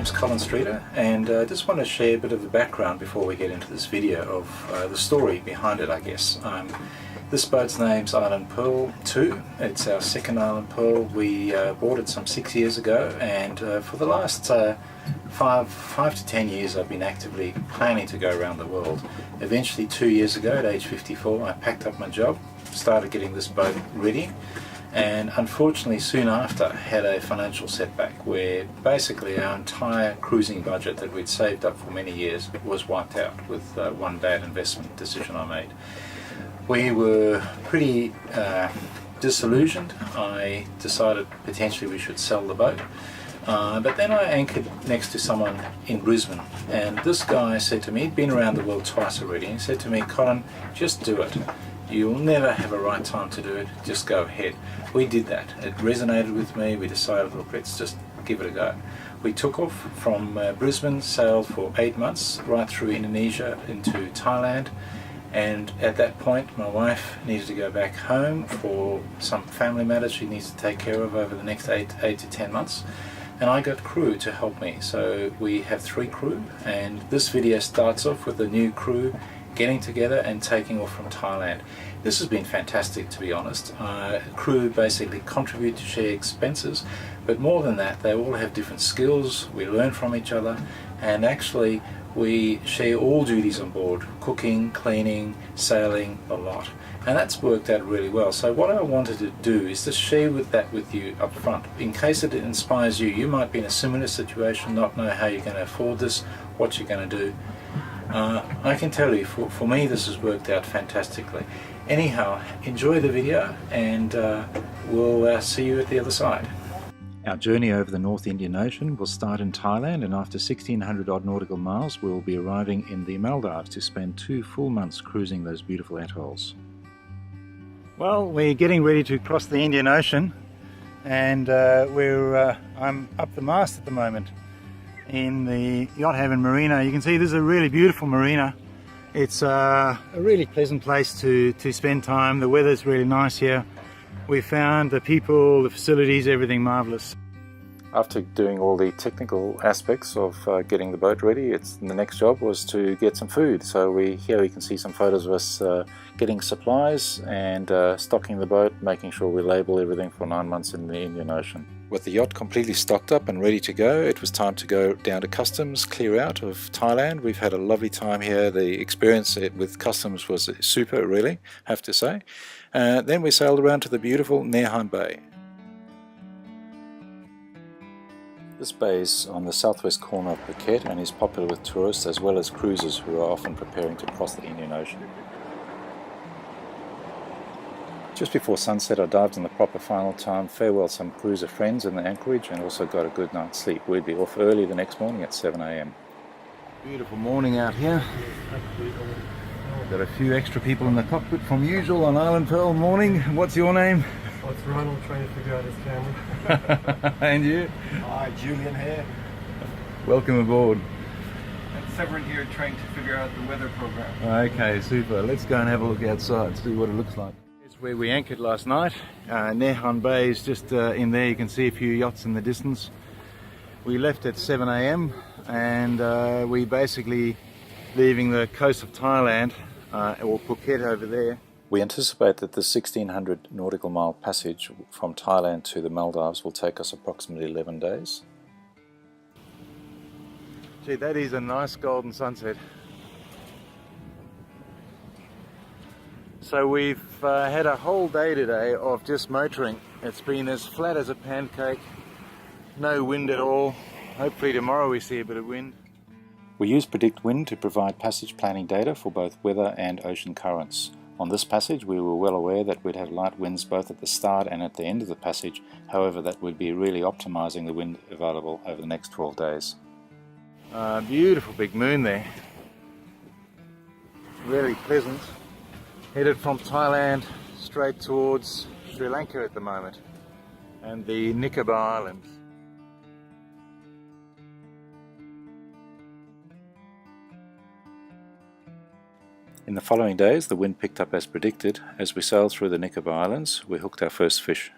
name's Colin Streeter, and I just want to share a bit of the background before we get into this video of the story behind it, I guess. This boat's name's Island Pearl 2. It's our second Island Pearl. We bought it some 6 years ago, and for the last 5 to 10 years I've been actively planning to go around the world. Eventually 2 years ago, at age 54, I packed up my job, started getting this boat ready, and unfortunately soon after had a financial setback where basically our entire cruising budget that we'd saved up for many years was wiped out with one bad investment decision I made. We were pretty disillusioned. I decided potentially we should sell the boat, but then I anchored next to someone in Brisbane, and this guy said to me, he'd been around the world twice already, and he said to me, "Colin, just do it. You'll never have a right time to do it, just go ahead." We did that. It resonated with me. We decided, look, let's just give it a go. We took off from Brisbane, sailed for 8 months right through Indonesia into Thailand, and at that point my wife needed to go back home for some family matters she needs to take care of over the next 8 to 10 months, and I got crew to help me. So we have 3 crew, and this video starts off with the new crew getting together and taking off from Thailand. This has been fantastic, to be honest. Crew basically contribute to share expenses, but more than that, they all have different skills. We learn from each other, and actually we share all duties on board: cooking, cleaning, sailing, a lot. And that's worked out really well. So what I wanted to do is to share that with you up front. In case it inspires you, you might be in a similar situation, not know how you're going to afford this, what you're going to do. I can tell you, for me this has worked out fantastically. Anyhow, enjoy the video, and we'll see you at the other side. Our journey over the North Indian Ocean will start in Thailand, and after 1600 odd nautical miles we'll be arriving in the Maldives to spend 2 full months cruising those beautiful atolls. Well, we're getting ready to cross the Indian Ocean, and I'm up the mast at the moment in the Yacht Haven Marina. You can see this is a really beautiful marina. It's a really pleasant place to spend time. The weather's really nice here. We found the people, the facilities, everything marvellous. After doing all the technical aspects of getting the boat ready, the next job was to get some food. So here you can see some photos of us getting supplies and stocking the boat, making sure we label everything for 9 months in the Indian Ocean. With the yacht completely stocked up and ready to go, it was time to go down to customs, clear out of Thailand. We've had a lovely time here. The experience with customs was super, really, have to say. Then we sailed around to the beautiful Nehan Bay. This bay is on the southwest corner of Phuket and is popular with tourists as well as cruisers who are often preparing to cross the Indian Ocean. Just before sunset I dived in the proper final time, farewelled some cruiser friends in the anchorage, and also got a good night's sleep. We'd be off early the next morning at 7 AM. Beautiful morning out here. Got a few extra people in the cockpit from usual on Island Pearl morning. What's your name? Oh, it's Ronald, trying to figure out his camera. And you? Hi, Julian here. Welcome aboard. And Severin here, trying to figure out the weather program. Okay, super. Let's go and have a look outside, see what it looks like. Here's where we anchored last night. Nehan Bay is just in there. You can see a few yachts in the distance. We left at 7 AM and we basically leaving the coast of Thailand, or Phuket over there. We anticipate that the 1600 nautical mile passage from Thailand to the Maldives will take us approximately 11 days. Gee, that is a nice golden sunset. So we've had a whole day today of just motoring. It's been as flat as a pancake, no wind at all. Hopefully tomorrow we see a bit of wind. We use Predict Wind to provide passage planning data for both weather and ocean currents. On this passage we were well aware that we'd have light winds both at the start and at the end of the passage, however that would be really optimising the wind available over the next 12 days. Beautiful big moon there. Really pleasant. Headed from Thailand straight towards Sri Lanka at the moment and the Nicobar Islands. In the following days the wind picked up as predicted. As we sailed through the Nicobar Islands we hooked our first fish.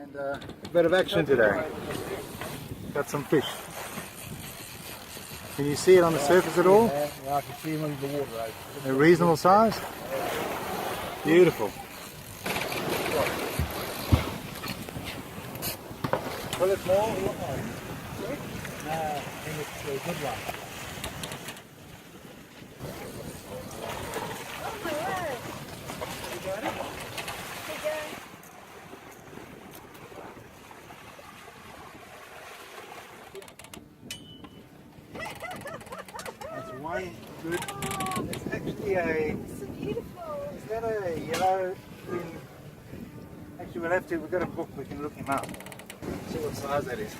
And a bit of action today. Got some fish. Can you see it on the surface at all? Yeah, I can see him under the water. A reasonable size? Beautiful. Pull it more? No, I think it's a good one. Oh my word. You got it? That's one good. It's actually a. It's so beautiful. Is that a yellow fin? Actually, we've got a book, we can look him up. See what size that is.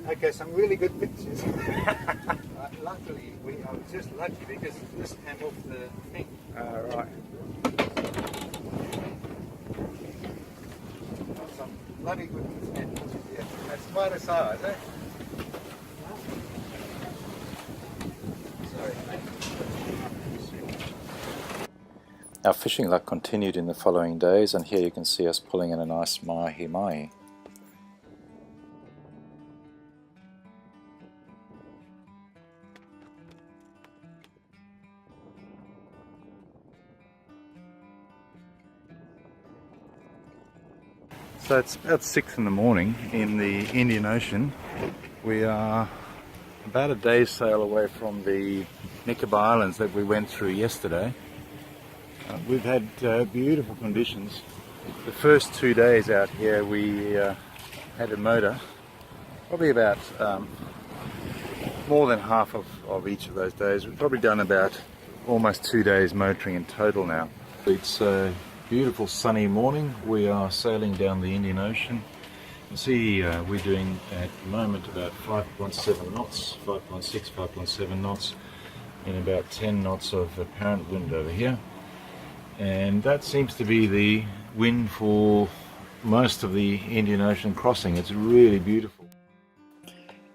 Okay, some really good pictures. Luckily, I was just lucky because this came off the thing. Right. Some bloody good pictures here. That's quite a size, eh? Sorry. Our fishing luck continued in the following days, and here you can see us pulling in a nice mahi-mahi. So it's about 6 in the morning in the Indian Ocean. We are about a day's sail away from the Nicobar Islands that we went through yesterday. We've had beautiful conditions. The first 2 days out here we had a motor, probably about more than half of each of those days. We've probably done about almost 2 days motoring in total now. It's a beautiful sunny morning. We are sailing down the Indian Ocean. You can see we're doing at the moment about 5.7 knots, 5.6, 5.7 knots, and about 10 knots of apparent wind over here. And that seems to be the wind for most of the Indian Ocean crossing. It's really beautiful.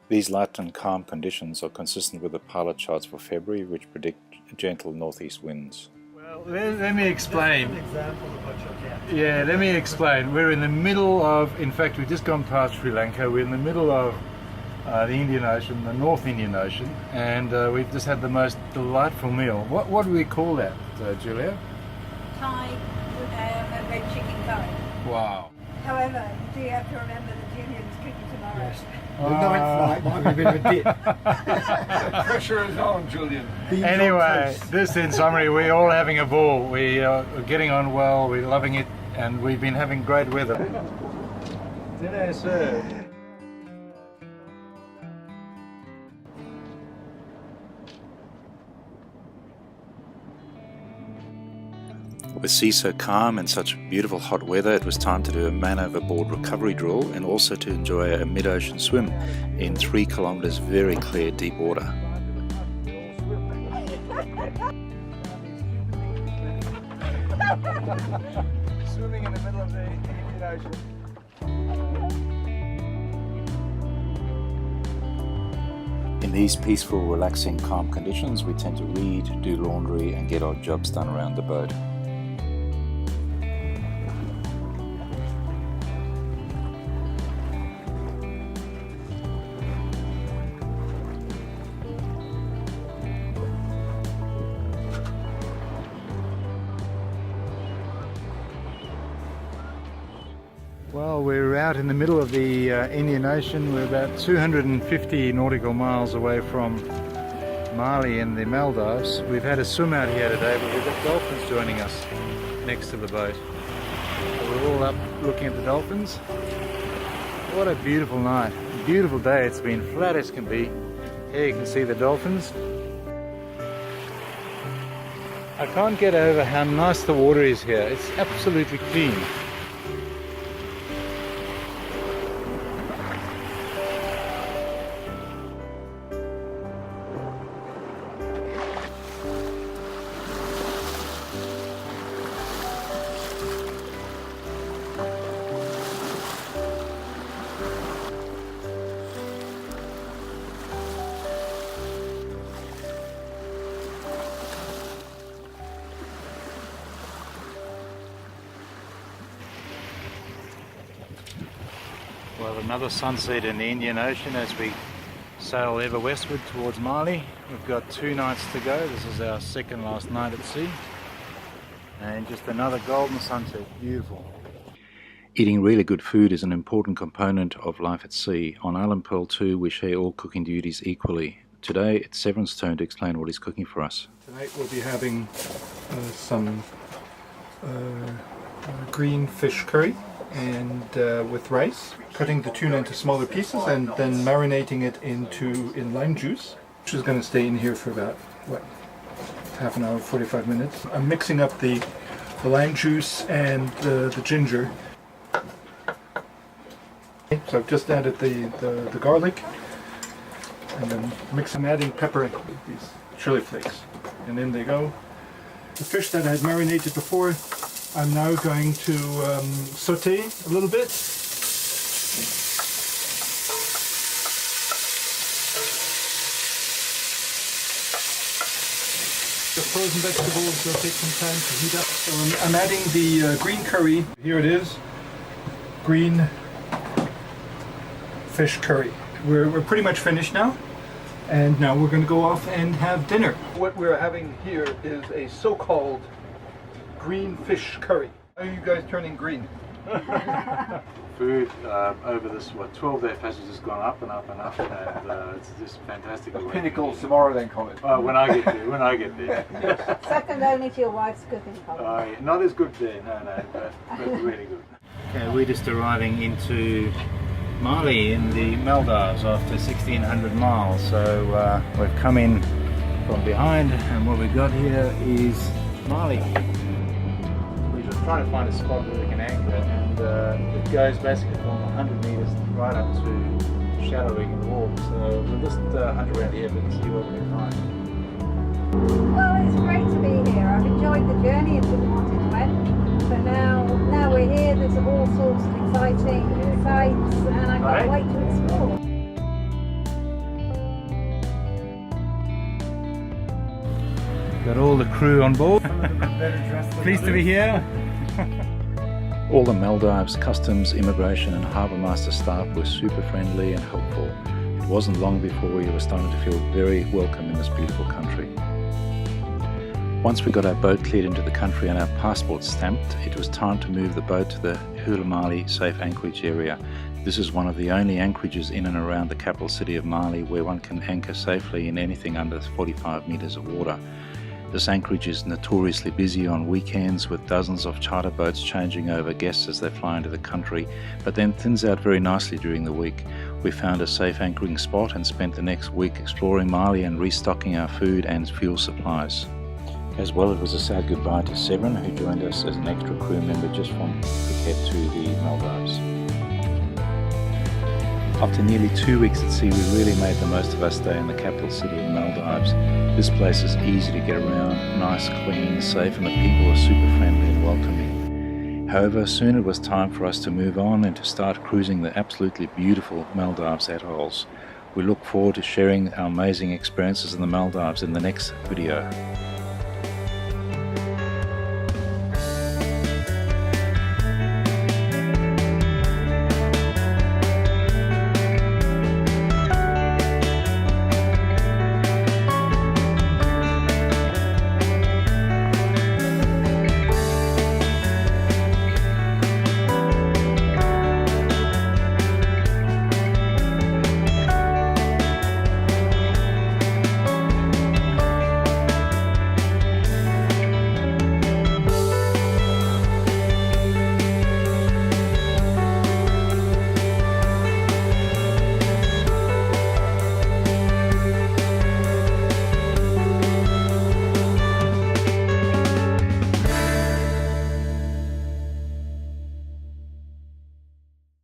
These light and calm conditions are consistent with the pilot charts for February, which predict gentle northeast winds. Well, let me explain. Yeah, let me explain. We're in the middle of, in fact, we've just gone past Sri Lanka. We're in the middle of the Indian Ocean, the North Indian Ocean, and we've just had the most delightful meal. What do we call that, Julia? Thai and red chicken curry. Wow. However, you do have to remember that Julian's cooking tomorrow. Yes. Might be a bit of a dip. Pressure is on, Julian. Anyway, this in summary, we're all having a ball. We are getting on well, we're loving it, and we've been having great weather. Dinner is served. With sea so calm and such beautiful hot weather, it was time to do a man overboard recovery drill and also to enjoy a mid-ocean swim in 3 kilometers very clear deep water. Swimming in the middle of the Indian Ocean. In these peaceful, relaxing, calm conditions, we tend to read, do laundry and get our jobs done around the boat. Well, we're out in the middle of the Indian Ocean. We're about 250 nautical miles away from Mali in the Maldives. We've had a swim out here today, but we've got dolphins joining us next to the boat. So we're all up looking at the dolphins. What a beautiful night. Beautiful day. It's been flat as can be. Here you can see the dolphins. I can't get over how nice the water is here. It's absolutely clean. Well, another sunset in the Indian Ocean as we sail ever westward towards Mali. We've got 2 nights to go. This is our second last night at sea. And just another golden sunset. Beautiful. Eating really good food is an important component of life at sea. On Island Pearl 2 we share all cooking duties equally. Today it's Severin's turn to explain what he's cooking for us. Tonight we'll be having some green fish curry and with rice, cutting the tuna into smaller pieces and then marinating it in lime juice, which is going to stay in here for about, what, half an hour, 45 minutes. I'm mixing up the lime juice and the ginger. So I've just added the garlic and then I'm adding pepper and these chili flakes. And in they go. The fish that I had marinated before, I'm now going to saute a little bit. The frozen vegetables will take some time to heat up. So I'm adding the green curry. Here it is, green fish curry. We're pretty much finished now. And now we're going to go off and have dinner. What we're having here is a so-called green fish curry. How are you guys turning green? Food over this 12-day passage has gone up and up and up, and it's just fantastic. The pinnacle tomorrow then, Colin. When I get there, Yes. Second only to your wife's cooking, Colin. Yeah, not as good there, no, but really good. Okay, we're just arriving into Mali in the Maldives after 1600 miles. So we've come in from behind, and what we've got here is Mali. We're just trying to find a spot where we can anchor, and it goes basically from 100 meters right up to shallow we can walk. So we'll just hunt around here and see what we can find. Well, it's great to be here. I've enjoyed the journey and didn't want it wet. But now we're here, there's all sorts of exciting sights, and I can't wait to explore. Got all the crew on board. Pleased to be here. All the Maldives customs, immigration and harbour master staff were super friendly and helpful. It wasn't long before we were starting to feel very welcome in this beautiful country. Once we got our boat cleared into the country and our passports stamped, it was time to move the boat to the Mali safe anchorage area. This is one of the only anchorages in and around the capital city of Mali where one can anchor safely in anything under 45 meters of water. This anchorage is notoriously busy on weekends with dozens of charter boats changing over guests as they fly into the country, but then thins out very nicely during the week. We found a safe anchoring spot and spent the next week exploring Mali and restocking our food and fuel supplies. As well, it was a sad goodbye to Severin, who joined us as an extra crew member just from Phuket to the Maldives. After nearly 2 weeks at sea, we really made the most of our stay in the capital city of Maldives. This place is easy to get around, nice, clean, safe, and the people are super friendly and welcoming. However, soon it was time for us to move on and to start cruising the absolutely beautiful Maldives atolls. We look forward to sharing our amazing experiences in the Maldives in the next video.